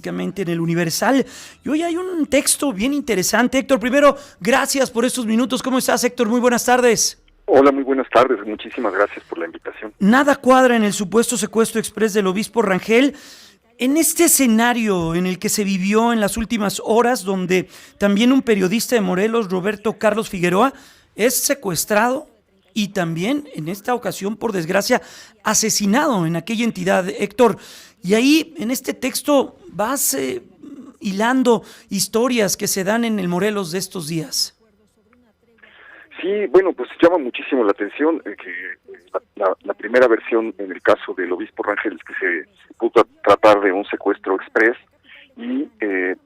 En el Universal. Y hoy hay un texto bien interesante. Héctor, primero, gracias por estos minutos. ¿Cómo estás, Héctor? Muy buenas tardes. Hola, muy buenas tardes. Muchísimas gracias por la invitación. Nada cuadra en el supuesto secuestro exprés del obispo Rangel. En este escenario en el que se vivió en las últimas horas, donde también un periodista de Morelos, Roberto Carlos Figueroa, es secuestrado y también, en esta ocasión, por desgracia, asesinado en aquella entidad. Héctor, y ahí, en este texto, vas hilando historias que se dan en el Morelos de estos días. Sí, bueno, pues llama muchísimo la atención que la primera versión en el caso del obispo Rangel es que se pudo tratar de un secuestro express y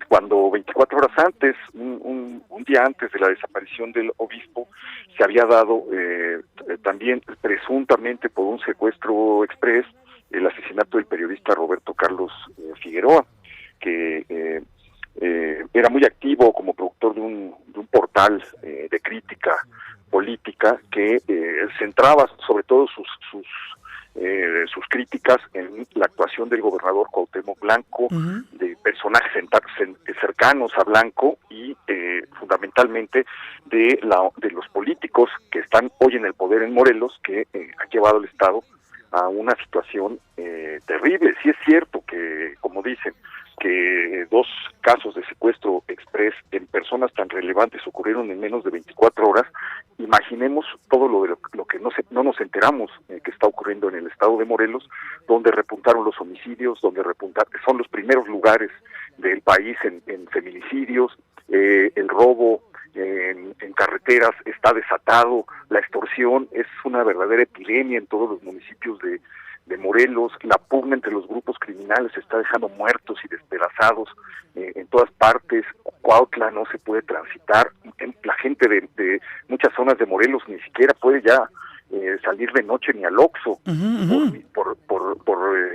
cuando 24 horas antes, un día antes de la desaparición del obispo, se había dado también presuntamente por un secuestro express el asesinato del periodista Roberto Carlos Figueroa, que era muy activo como productor de un portal de crítica política que centraba sobre todo sus críticas en la actuación del gobernador Cuauhtémoc Blanco, de personajes cercanos a Blanco y fundamentalmente de los políticos que están hoy en el poder en Morelos, que han llevado al Estado a una situación terrible. Sí es cierto que, como dicen, que 2 casos de secuestro express en personas tan relevantes ocurrieron en menos de 24 horas. Imaginemos todo lo que no nos enteramos que está ocurriendo en el estado de Morelos, donde repuntaron los homicidios, son los primeros lugares del país en feminicidios, el robo en carreteras está desatado, la extorsión es una verdadera epidemia en todos los municipios de Morelos, la pugna entre los grupos criminales se está dejando muertos y despedazados en todas partes. Cuautla no se puede transitar, la gente de muchas zonas de Morelos ni siquiera puede ya salir de noche ni al Oxxo por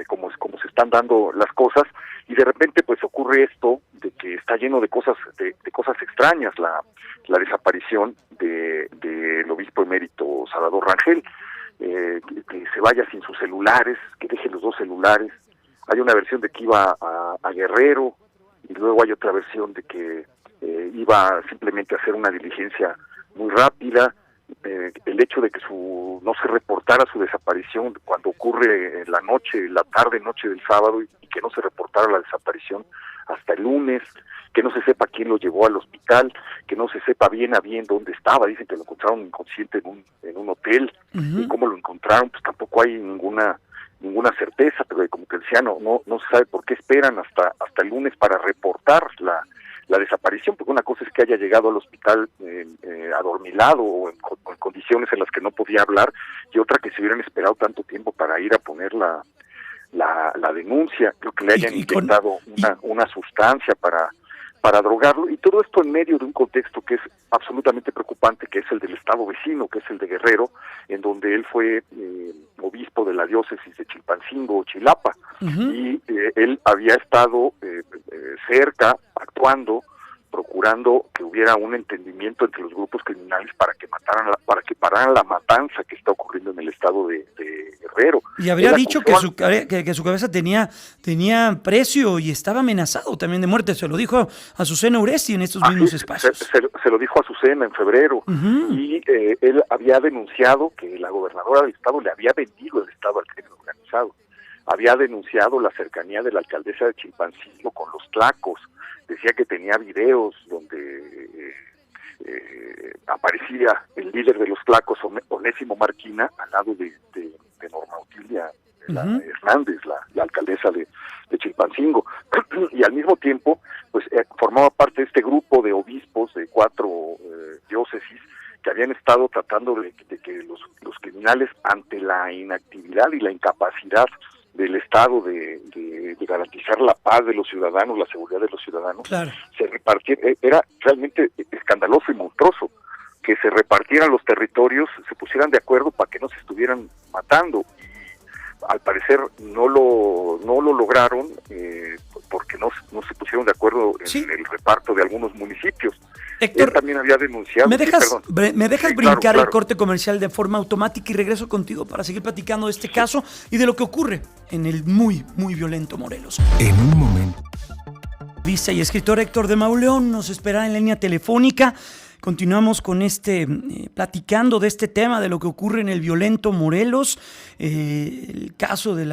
como se están dando las cosas, y de repente pues ocurre esto de que está lleno de cosas extrañas la desaparición del obispo emérito Salvador Rangel. Que se vaya sin sus celulares, que deje los 2 celulares. Hay una versión de que iba a Guerrero y luego hay otra versión de que iba simplemente a hacer una diligencia muy rápida. El hecho de que no se reportara su desaparición cuando ocurre en la tarde-noche del sábado y que no se reportara la desaparición hasta el lunes, que no se sepa quién lo llevó al hospital, que no se sepa bien a bien dónde estaba. Dicen que lo encontraron inconsciente en un hotel, y cómo lo encontraron pues tampoco hay ninguna certeza, pero como te decía, no se sabe por qué esperan hasta el lunes para reportar la desaparición, porque una cosa es que haya llegado al hospital adormilado o en condiciones en las que no podía hablar, y otra que se hubieran esperado tanto tiempo para ir a poner la denuncia. Creo que le hayan inyectado una sustancia para drogarlo, y todo esto en medio de un contexto que es absolutamente preocupante, que es el del estado vecino, que es el de Guerrero, en donde él fue obispo de la diócesis de Chilpancingo o Chilapa, y él había estado cerca, actuando, procurando que hubiera un entendimiento entre los grupos criminales para que pararan la matanza que está ocurriendo en el estado de Guerrero. Y habría dicho que su cabeza tenía precio y estaba amenazado también de muerte. Se lo dijo a Azucena Uresti en estos mismos espacios. Se lo dijo a Azucena en febrero, y él había denunciado que la gobernadora del estado le había vendido el estado al crimen organizado. Había denunciado la cercanía de la alcaldesa de Chilpancingo con los tlacos. Decía que tenía videos donde aparecía el líder de los tlacos, Onésimo Marquina, al lado de Norma Otilia Hernández, la alcaldesa de Chilpancingo, y al mismo tiempo pues formaba parte de este grupo de obispos de 4 diócesis que habían estado tratando de que los criminales, ante la inactividad y la incapacidad del Estado de garantizar la paz de los ciudadanos, la seguridad de los ciudadanos, claro, se repartiera. Era realmente escandaloso y monstruoso que se repartieran los territorios, se pusieran de acuerdo para que no se estuvieran matando. Al parecer no lo lograron porque no se pusieron de acuerdo en el reparto de algunos municipios. Héctor, él también había denunciado. ¿Me dejas brincar claro. el corte comercial de forma automática y regreso contigo para seguir platicando de este caso y de lo que ocurre en el muy, muy violento Morelos? En un momento. periodista y escritor Héctor de Mauleón nos espera en línea telefónica. Continuamos con platicando de este tema, de lo que ocurre en el violento Morelos, el caso del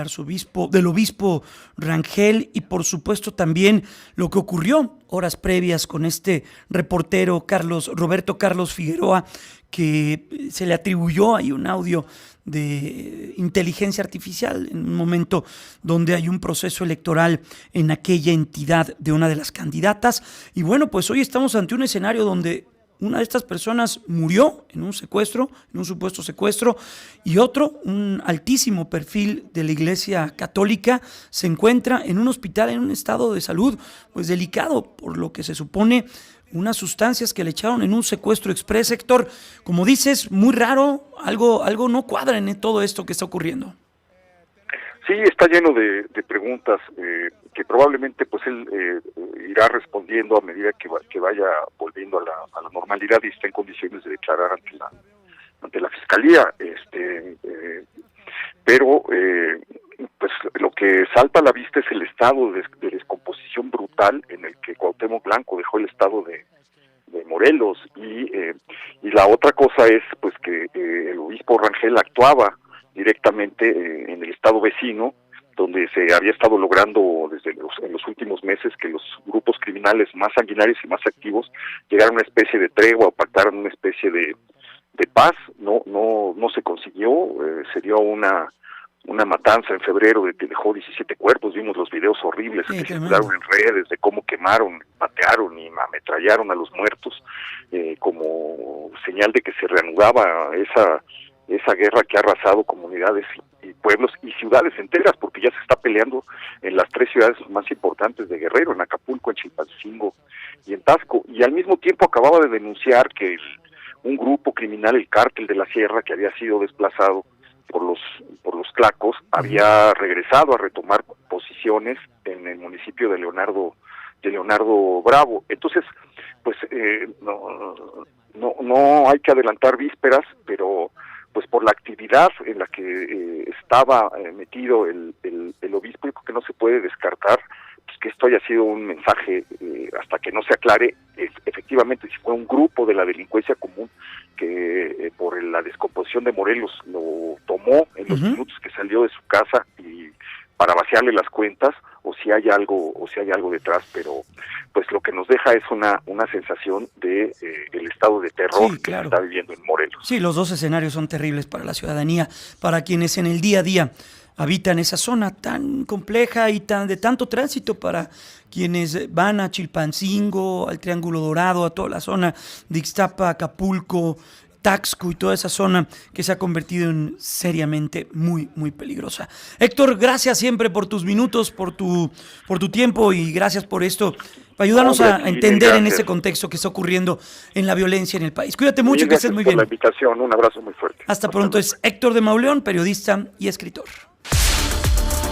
obispo Rangel y por supuesto también lo que ocurrió horas previas con este reportero Roberto Carlos Figueroa, que se le atribuyó ahí un audio de inteligencia artificial en un momento donde hay un proceso electoral en aquella entidad de una de las candidatas. Y bueno, pues hoy estamos ante un escenario donde una de estas personas murió en un supuesto secuestro, y otro, un altísimo perfil de la Iglesia Católica, se encuentra en un hospital en un estado de salud pues delicado, por lo que se supone unas sustancias que le echaron en un secuestro express. Héctor, como dices, muy raro, algo no cuadra en todo esto que está ocurriendo. Sí, está lleno de preguntas que probablemente pues él irá respondiendo a medida que vaya volviendo a la normalidad y está en condiciones de declarar ante la fiscalía. Pero pues lo que salta a la vista es el estado de descomposición brutal en el que Cuauhtémoc Blanco dejó el estado de Morelos, y la otra cosa es pues que el obispo Rangel actuaba directamente en el estado vecino, donde se había estado logrando en los últimos meses que los grupos criminales más sanguinarios y más activos llegaran a una especie de tregua o pactaran una especie de paz. No se consiguió. Se dio una matanza en febrero que dejó 17 cuerpos. Vimos los videos horribles que circularon en redes de cómo quemaron, patearon y ametrallaron a los muertos, como señal de que se reanudaba esa guerra que ha arrasado comunidades y pueblos y ciudades enteras, porque ya se está peleando en las 3 ciudades más importantes de Guerrero, en Acapulco, en Chilpancingo y en Taxco. Y al mismo tiempo acababa de denunciar que un grupo criminal, el Cártel de la Sierra, que había sido desplazado por los Tlacos, había regresado a retomar posiciones en el municipio de Leonardo Bravo. Entonces, pues no hay que adelantar vísperas, pero pues por la actividad en la que estaba metido el obispo, yo creo que no se puede descartar pues que esto haya sido un mensaje, hasta que no se aclare efectivamente si fue un grupo de la delincuencia común que por la descomposición de Morelos lo tomó en los minutos que salió de su casa y para vaciarle las cuentas, o si hay algo detrás. Pero pues lo que nos deja es una sensación de el estado de terror, sí, claro, que se está viviendo en Morelos. Sí, los dos escenarios son terribles para la ciudadanía, para quienes en el día a día habitan esa zona tan compleja y de tanto tránsito, para quienes van a Chilpancingo, al Triángulo Dorado, a toda la zona de Ixtapa, Acapulco, Taxco y toda esa zona que se ha convertido en seriamente muy, muy peligrosa. Héctor, gracias siempre por tus minutos, por tu tiempo, y gracias por esto, para ayudarnos a entender en este contexto que está ocurriendo en la violencia en el país. Cuídate mucho y que estés muy bien. Gracias por la invitación, un abrazo muy fuerte. Hasta pronto. Es Héctor de Mauleón, periodista y escritor.